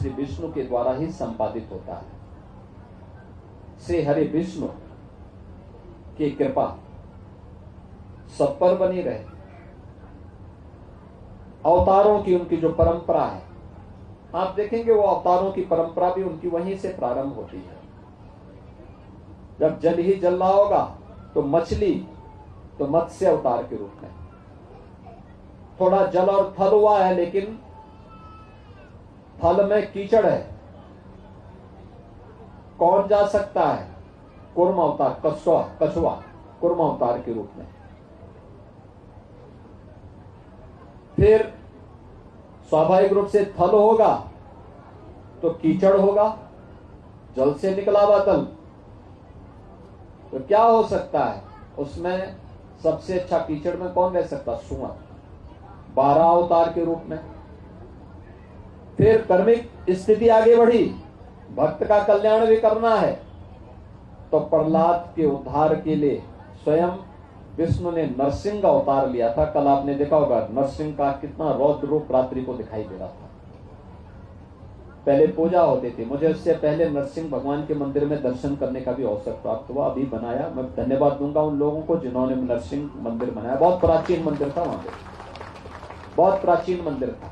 श्री विष्णु के द्वारा ही संपादित होता है। श्री हरि विष्णु की कृपा सब पर बनी रहे। अवतारों की उनकी जो परंपरा है, आप देखेंगे वो अवतारों की परंपरा भी उनकी वहीं से प्रारंभ होती है। जब जल ही जल रहा होगा तो मछली तो मत्स्य अवतार के रूप में, थोड़ा जल और थल हुआ है लेकिन थल में कीचड़ है, कौन जा सकता है? कूर्म अवतार, कछुआ कूर्म अवतार के रूप में। फिर स्वाभाविक रूप से थल होगा तो कीचड़ होगा, जल से निकला हुआ तल, तो क्या हो सकता है उसमें? सबसे अच्छा कीचड़ में कौन रह सकता? सुअर, 12 अवतार के रूप में। फिर कर्मिक स्थिति आगे बढ़ी, भक्त का कल्याण भी करना है, तो प्रहलाद के उद्धार के लिए स्वयं विष्णु ने नरसिंह अवतार लिया था। कल आपने देखा होगा नरसिंह का कितना रौद्र रूप रात्रि को दिखाई दे रहा था। पहले पूजा होती थी, मुझे उससे पहले नरसिंह भगवान के मंदिर में दर्शन करने का भी अवसर प्राप्त हुआ, अभी बनाया। मैं धन्यवाद दूंगा उन लोगों को जिन्होंने नरसिंह मंदिर बनाया। बहुत प्राचीन मंदिर था, वहां पे बहुत प्राचीन मंदिर था।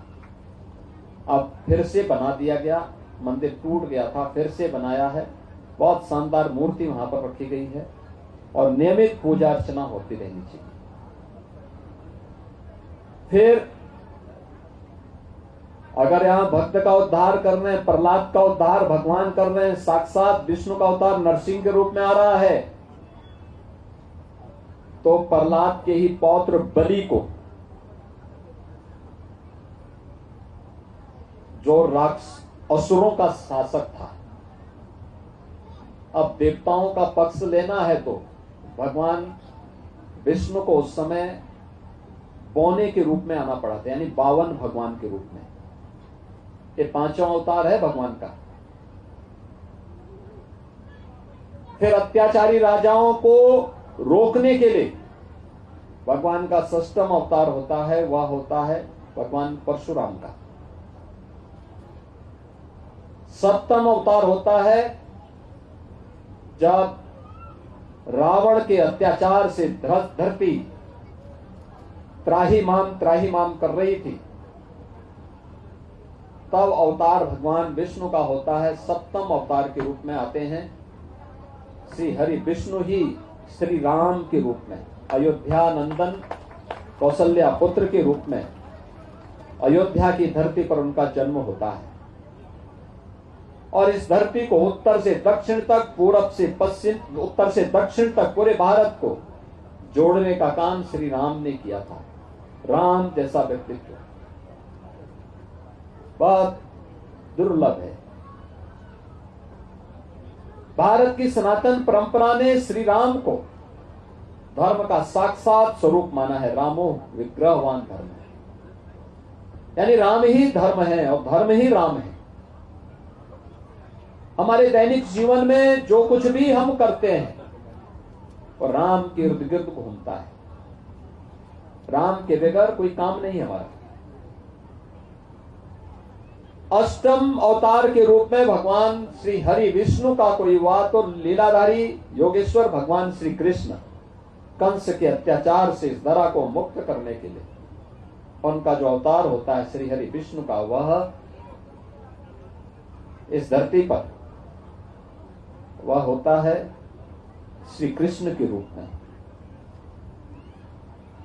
अब फिर से बना दिया गया, मंदिर टूट गया था, फिर से बनाया है। बहुत शानदार मूर्ति वहां पर रखी गई है और नियमित पूजा अर्चना होती रहनी चाहिए। फिर अगर यहां भक्त का उद्धार कर रहे हैं, प्रहलाद का उद्धार भगवान कर रहे हैं, साक्षात विष्णु का अवतार नरसिंह के रूप में आ रहा है, तो प्रहलाद के ही पौत्र बलि को, जो असुरों का शासक था, अब देवताओं का पक्ष लेना है तो भगवान विष्णु को उस समय बौने के रूप में आना पड़ा था, यानी 52 भगवान के रूप में। ये 5वां अवतार है भगवान का। फिर अत्याचारी राजाओं को रोकने के लिए भगवान का 6वां अवतार होता है, वह होता है भगवान परशुराम का। 7वां अवतार होता है जब रावण के अत्याचार से धरती त्राहिमाम कर रही थी, तब अवतार भगवान विष्णु का होता है। 7वें अवतार के रूप में आते हैं श्री हरि विष्णु ही श्री राम के रूप में, अयोध्या नंदन कौशल्या पुत्र के रूप में अयोध्या की धरती पर उनका जन्म होता है। और इस धरती को उत्तर से दक्षिण तक, पूरब से पश्चिम, उत्तर से दक्षिण तक पूरे भारत को जोड़ने का काम श्री राम ने किया था। राम जैसा व्यक्तित्व बहुत दुर्लभ है। भारत की सनातन परंपरा ने श्री राम को धर्म का साक्षात स्वरूप माना है। रामो विग्रहवान धर्म है, यानी राम ही धर्म है और धर्म ही राम है। हमारे दैनिक जीवन में जो कुछ भी हम करते हैं वो राम के इर्द गिर्द घूमता है। राम के बगैर कोई काम नहीं है हमारा। 8वें अवतार के रूप में भगवान श्री हरि विष्णु का कोई हुआ तो लीलाधारी योगेश्वर भगवान श्री कृष्ण कंस के अत्याचार से इस धरा को मुक्त करने के लिए उनका जो अवतार होता है श्री हरि विष्णु का, वह इस धरती पर वह होता है श्री कृष्ण के रूप में।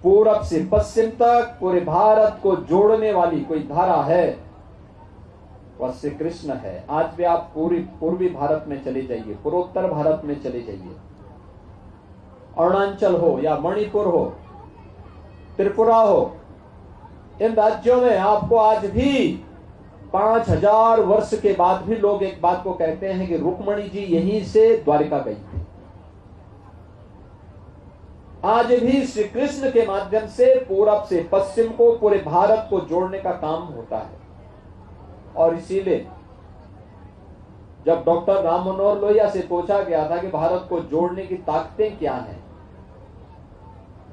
पूरब से पश्चिम तक पूरे भारत को जोड़ने वाली कोई धारा है, वह श्री कृष्ण है। आज भी आप पूर्वी भारत में चले जाइए, पूर्वोत्तर भारत में चले जाइए, अरुणाचल हो या मणिपुर हो, त्रिपुरा हो, इन राज्यों में आपको आज भी 5000 वर्ष के बाद भी लोग एक बात को कहते हैं कि रुक्मणी जी यहीं से द्वारिका गई थी। आज भी श्री कृष्ण के माध्यम से पूरब से पश्चिम को, पूरे भारत को जोड़ने का काम होता है। और इसीलिए जब डॉक्टर राम मनोहर लोहिया से पूछा गया था कि भारत को जोड़ने की ताकतें क्या हैं,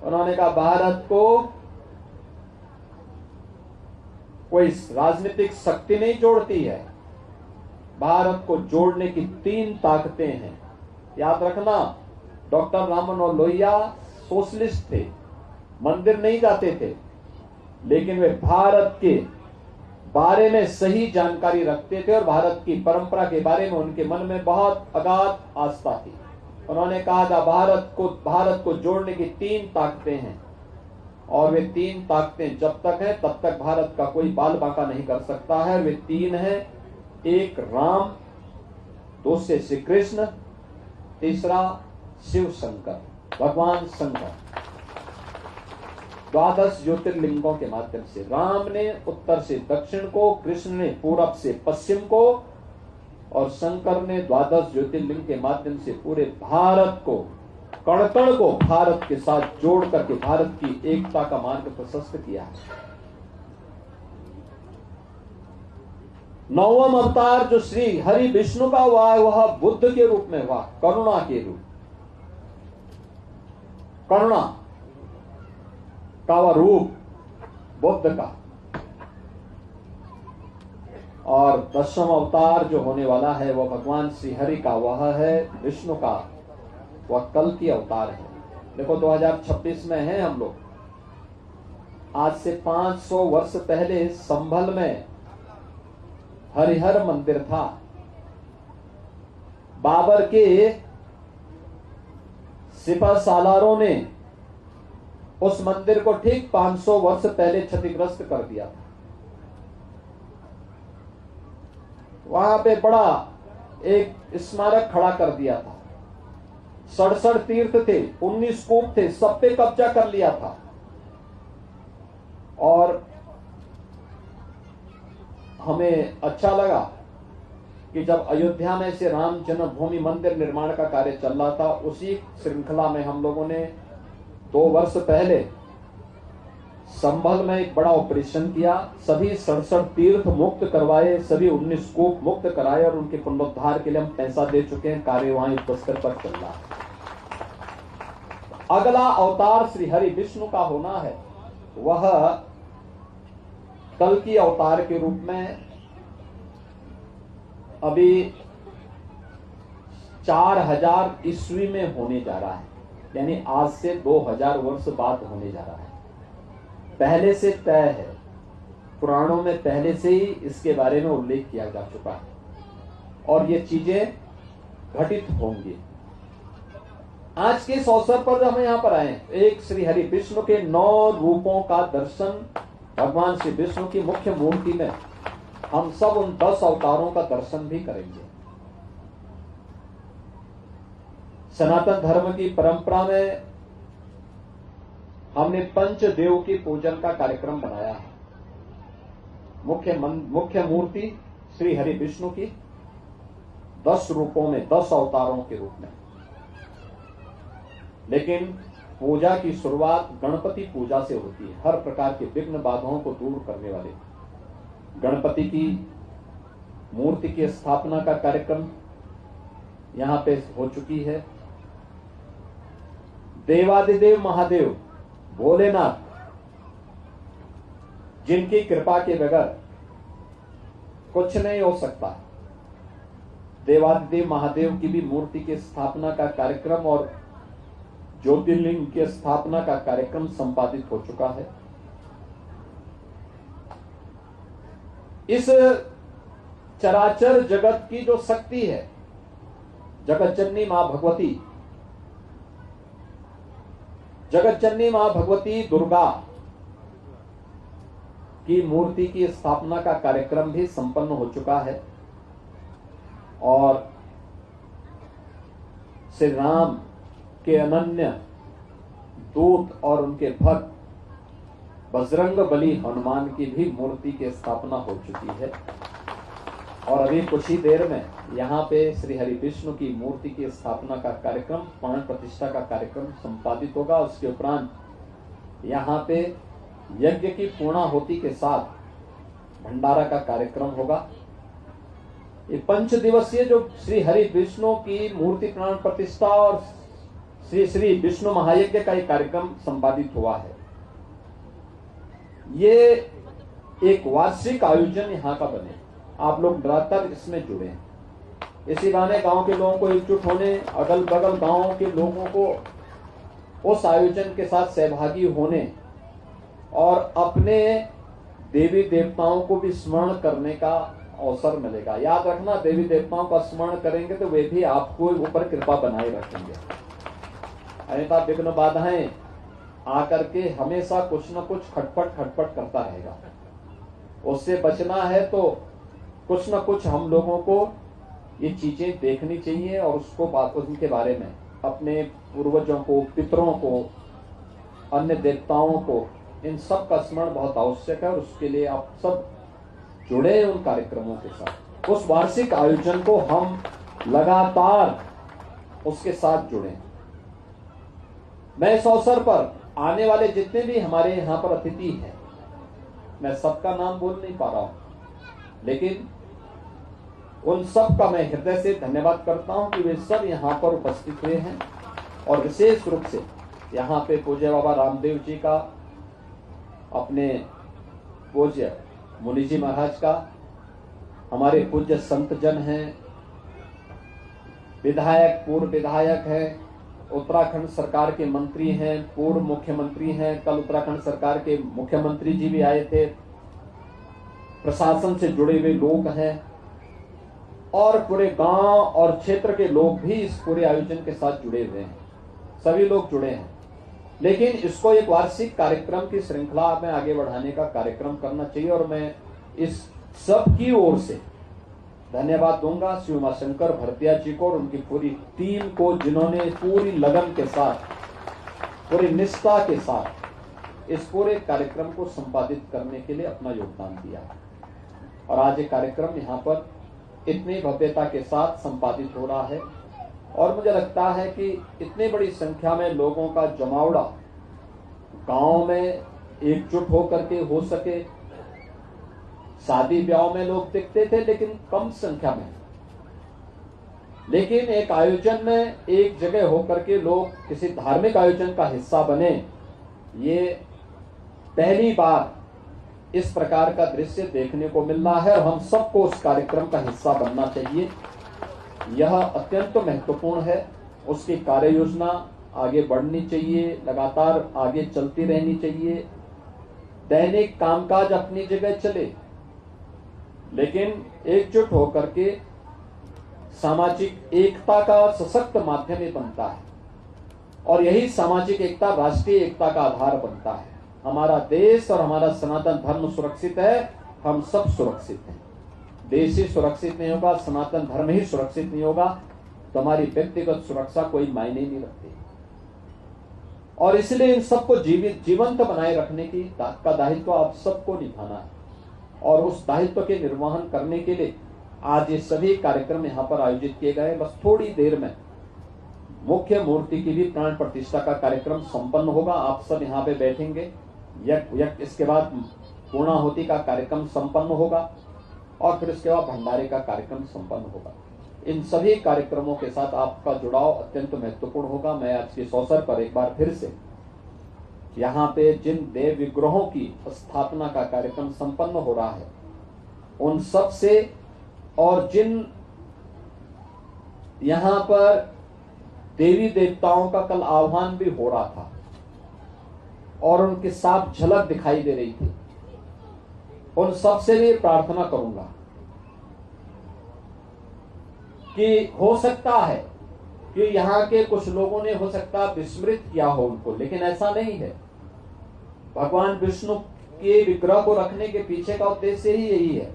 उन्होंने कहा भारत को कोई राजनीतिक शक्ति नहीं जोड़ती है, भारत को जोड़ने की 3 ताकतें हैं। याद रखना, डॉक्टर राम मनोहर लोहिया सोशलिस्ट थे, मंदिर नहीं जाते थे, लेकिन वे भारत के बारे में सही जानकारी रखते थे और भारत की परंपरा के बारे में उनके मन में बहुत अगाध आस्था थी। उन्होंने कहा था भारत को जोड़ने की 3 ताकतें हैं, और वे 3 ताकतें जब तक है तब तक भारत का कोई बाल बांका नहीं कर सकता है। वे 3 हैं, एक राम, दूसरे श्री कृष्ण, तीसरा शिव शंकर, भगवान शंकर। 12 ज्योतिर्लिंगों के माध्यम से राम ने उत्तर से दक्षिण को, कृष्ण ने पूरब से पश्चिम को, और शंकर ने 12 ज्योतिर्लिंग के माध्यम से पूरे भारत को, कण कण को भारत के साथ जोड़ करके भारत की एकता का मार्ग प्रशस्त किया है। 9वां अवतार जो श्री हरि विष्णु का हुआ है, वह बुद्ध के रूप में हुआ, करुणा के रूप, करुणा का वह रूप बुद्ध का। और 10वां अवतार जो होने वाला है वह भगवान श्री हरि का, वह है विष्णु का, वह कल की अवतार है। देखो 2026 में है हम लोग। आज से 500 वर्ष पहले संभल में हरिहर मंदिर था। बाबर के सिपह सालारों ने उस मंदिर को ठीक 500 वर्ष पहले क्षतिग्रस्त कर दिया था। वहां पे बड़ा एक स्मारक खड़ा कर दिया था। 67 तीर्थ थे, 19 कूप थे, सब पे कब्जा कर लिया था। और हमें अच्छा लगा कि जब अयोध्या में से राम जन्मभूमि मंदिर निर्माण का कार्य चल रहा था, उसी श्रृंखला में हम लोगों ने 2 वर्ष पहले संभल में एक बड़ा ऑपरेशन किया। सभी 67 तीर्थ मुक्त करवाए, सभी 19 कूप मुक्त कराए, और उनके पुनरुद्धार के लिए हम पैसा दे चुके हैं। कार्य वहां युद्ध स्तर पर चल रहा है। अगला अवतार श्री हरि विष्णु का होना है, वह कल की अवतार के रूप में अभी 4000 ईस्वी में होने जा रहा है, यानी आज से 2000 वर्ष बाद होने जा रहा है। पहले से तय है, पुराणों में पहले से ही इसके बारे में उल्लेख किया जा चुका है, और ये चीजें घटित होंगी। आज के इस अवसर पर हम यहां पर आए, एक श्री हरि विष्णु के 9 रूपों का दर्शन, भगवान श्री विष्णु की मुख्य मूर्ति में हम सब उन 10 अवतारों का दर्शन भी करेंगे। सनातन धर्म की परंपरा में हमने पंचदेव की पूजन का कार्यक्रम बनाया है। मुख्य मूर्ति श्री हरि विष्णु की 10 रूपों में, 10 अवतारों के रूप में। लेकिन पूजा की शुरुआत गणपति पूजा से होती है। हर प्रकार के विघ्न बाधाओं को दूर करने वाले गणपति की मूर्ति की स्थापना का कार्यक्रम यहां पे हो चुकी है। देवादिदेव महादेव भोलेनाथ, जिनकी कृपा के बगैर कुछ नहीं हो सकता, देवादिदेव महादेव की भी मूर्ति की स्थापना का कार्यक्रम और ज्योतिर्लिंग की स्थापना का कार्यक्रम संपादित हो चुका है। इस चराचर जगत की जो शक्ति है, जगत जननी मां भगवती, जगत जननी मां भगवती दुर्गा की मूर्ति की स्थापना का कार्यक्रम भी संपन्न हो चुका है। और श्री राम के अनन्य दूत और उनके भक्त बजरंग बली हनुमान की भी मूर्ति की स्थापना हो चुकी है। और अभी कुछ ही देर में यहाँ पे श्री हरि विष्णु की मूर्ति की स्थापना का कार्यक्रम, प्राण प्रतिष्ठा का कार्यक्रम संपादित होगा। उसके उपरांत यहाँ पे यज्ञ की पूर्णाहुति के साथ भंडारा का कार्यक्रम होगा। ये 5 दिवसीय जो श्री हरि विष्णु की मूर्ति प्राण प्रतिष्ठा और श्री श्री विष्णु महायज्ञ का एक कार्यक्रम संपादित हुआ है। ये एक वार्षिक आयोजन यहाँ का बने। आप लोग निरंतर इसमें जुड़े। इसी बहाने गांव के लोगों को एकजुट होने, अगल बगल गांव के लोगों को उस आयोजन के साथ सहभागी होने और अपने देवी देवताओं को भी स्मरण करने का अवसर मिलेगा। याद रखना, देवी देवताओं का स्मरण करेंगे तो वे भी आपको ऊपर कृपा बनाए रखेंगे, अन्यथा विघ्न बाधाएं आकर के हमेशा कुछ न कुछ खटपट करता रहेगा। उससे बचना है तो कुछ न कुछ हम लोगों को ये चीजें देखनी चाहिए और उसको उनके बारे में, अपने पूर्वजों को, पितरों को, अन्य देवताओं को, इन सब का स्मरण बहुत आवश्यक है। और उसके लिए आप सब जुड़े उन कार्यक्रमों के साथ। उस वार्षिक आयोजन को हम लगातार उसके साथ जुड़े। मैं इस अवसर पर आने वाले जितने भी हमारे यहाँ पर अतिथि हैं, मैं सबका नाम बोल नहीं पा रहा हूं, लेकिन उन सब का मैं हृदय से धन्यवाद करता हूं कि वे सब यहाँ पर उपस्थित हुए हैं। और विशेष रूप से यहाँ पे पूज्य बाबा रामदेव जी का, अपने पूज्य मुनि जी महाराज का, हमारे पूज्य संत जन हैं, विधायक, पूर्व विधायक हैं, उत्तराखंड सरकार के मंत्री हैं, पूर्व मुख्यमंत्री हैं, कल उत्तराखंड सरकार के मुख्यमंत्री जी भी आए थे, प्रशासन से जुड़े हुए लोग हैं और पूरे गांव और क्षेत्र के लोग भी इस पूरे आयोजन के साथ जुड़े हुए हैं। सभी लोग जुड़े हैं, लेकिन इसको एक वार्षिक कार्यक्रम की श्रृंखला में आगे बढ़ाने का कार्यक्रम करना चाहिए। और मैं इस सब की ओर से धन्यवाद दूंगा श्री उमाशंकर भरतिया जी को और उनकी पूरी टीम को, जिन्होंने पूरी लगन के साथ, पूरी निष्ठा के साथ इस पूरे कार्यक्रम को संपादित करने के लिए अपना योगदान दिया। और आज ये कार्यक्रम यहाँ पर इतनी भव्यता के साथ संपादित हो रहा है और मुझे लगता है कि इतनी बड़ी संख्या में लोगों का जमावड़ा गांव में एकजुट होकर के हो सके। शादी ब्याह में लोग दिखते थे लेकिन कम संख्या में, लेकिन एक आयोजन में एक जगह होकर के लोग किसी धार्मिक आयोजन का हिस्सा बने, ये पहली बार इस प्रकार का दृश्य देखने को मिल रहा है और हम सबको उस कार्यक्रम का हिस्सा बनना चाहिए। यह अत्यंत महत्वपूर्ण है। उसकी कार्य योजना आगे बढ़नी चाहिए, लगातार आगे चलती रहनी चाहिए। दैनिक कामकाज अपनी जगह चले, लेकिन एकजुट होकर के सामाजिक एकता का सशक्त माध्यम ही बनता है और यही सामाजिक एकता राष्ट्रीय एकता का आधार बनता है। हमारा देश और हमारा सनातन धर्म सुरक्षित है, हम सब सुरक्षित हैं। देश ही सुरक्षित नहीं होगा, सनातन धर्म ही सुरक्षित नहीं होगा तो हमारी व्यक्तिगत सुरक्षा कोई मायने नहीं रखती। और इसलिए इन सबको जीवंत बनाए रखने की का दायित्व आप सबको निभाना है और उस दायित्व के निर्वहन करने के लिए आज ये सभी कार्यक्रम यहाँ पर आयोजित किए गए। बस थोड़ी देर में मुख्य मूर्ति की भी प्राण प्रतिष्ठा का कार्यक्रम संपन्न होगा। आप सब यहाँ पे बैठेंगे, इसके बाद पूर्णाहुति का कार्यक्रम संपन्न होगा और फिर इसके बाद भंडारे का कार्यक्रम संपन्न होगा। इन सभी कार्यक्रमों के साथ आपका जुड़ाव अत्यंत महत्वपूर्ण होगा। मैं आज के इस अवसर पर एक बार फिर से यहाँ पे जिन देव विग्रहों की स्थापना का कार्यक्रम संपन्न हो रहा है उन सब से, और जिन यहाँ पर देवी देवताओं का कल आह्वान भी हो रहा था और उनकी साफ झलक दिखाई दे रही थी, उन सब से भी प्रार्थना करूंगा कि हो सकता है कि यहाँ के कुछ लोगों ने हो सकता विस्मृत किया हो उनको, लेकिन ऐसा नहीं है। भगवान विष्णु के विग्रह को रखने के पीछे का उद्देश्य ही यही है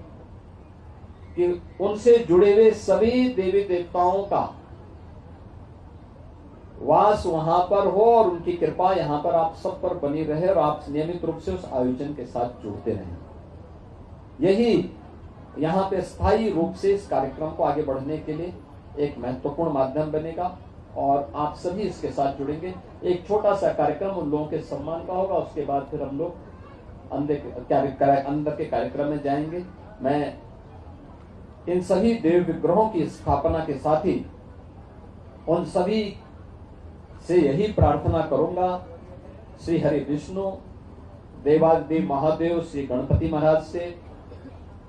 कि उनसे जुड़े हुए सभी देवी देवताओं का वास वहां पर हो और उनकी कृपा यहाँ पर आप सब पर बनी रहे और आप नियमित रूप से उस आयोजन के साथ जुड़ते रहें। यही यहाँ पे स्थायी रूप से इस कार्यक्रम को आगे बढ़ने के लिए एक महत्वपूर्ण माध्यम बनेगा और आप सभी इसके साथ जुड़ेंगे। एक छोटा सा कार्यक्रम उन लोगों के सम्मान का होगा, उसके बाद फिर हम लोग अंदर के कार्यक्रम में जाएंगे। मैं इन सभी देव विग्रहों की स्थापना के साथ ही उन सभी से यही प्रार्थना करूंगा, श्री हरि विष्णु, देवादिदेव महादेव श्री गणपति महाराज से,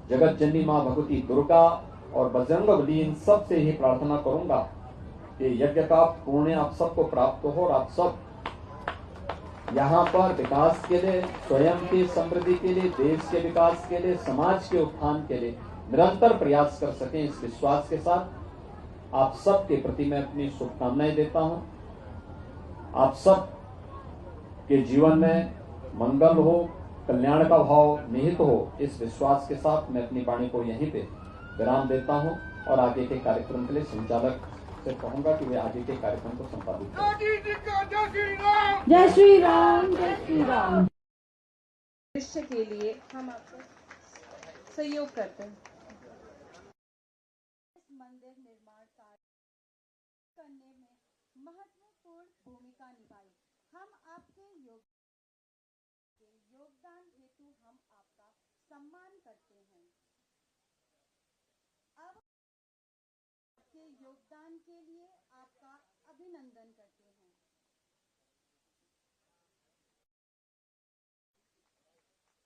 जगत जननी मां भगवती दुर्गा और बजरंगबली, इन सब से ही प्रार्थना करूंगा कि यज्ञ का पुण्य आप सबको प्राप्त हो और आप सब यहाँ पर विकास के लिए, स्वयं की समृद्धि के लिए, देश के विकास के लिए, समाज के उत्थान के लिए निरंतर प्रयास कर सकें। इस विश्वास के साथ आप सब के प्रति मैं अपनी शुभकामनाएं देता हूं। आप सब के जीवन में मंगल हो, कल्याण का भाव निहित हो, इस विश्वास के साथ मैं अपनी वाणी को यहीं पे विराम देता हूं और आगे के कार्यक्रम के लिए संचालक से कहूंगा कि वे आगे के कार्यक्रम को संपादित करें। जय श्री राम, जय श्री राम। भविष्य के लिए हम आपको सहयोग करते हैं। इस मंदिर निर्माण कार्य करने में महत्वपूर्ण भूमिका निभाई। हम आपके योगदान हेतु हम आपका सम्मान करते हैं। अब आपके योगदान के लिए आपका अभिनंदन करते हैं।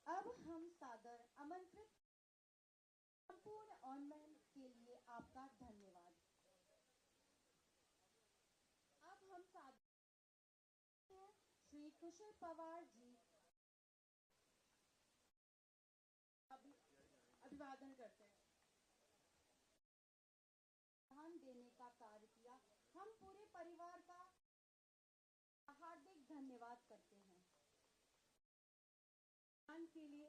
अब हम सादर आमंत्रित संपूर्ण ऑनलाइन के लिए आपका धन्यवाद। अब हम सादर श्री कुशल पवार जी अभिवादन करते हैं। ध्यान देने का कार्य किया। हम पूरे परिवार का हार्दिक धन्यवाद करते हैं। के लिए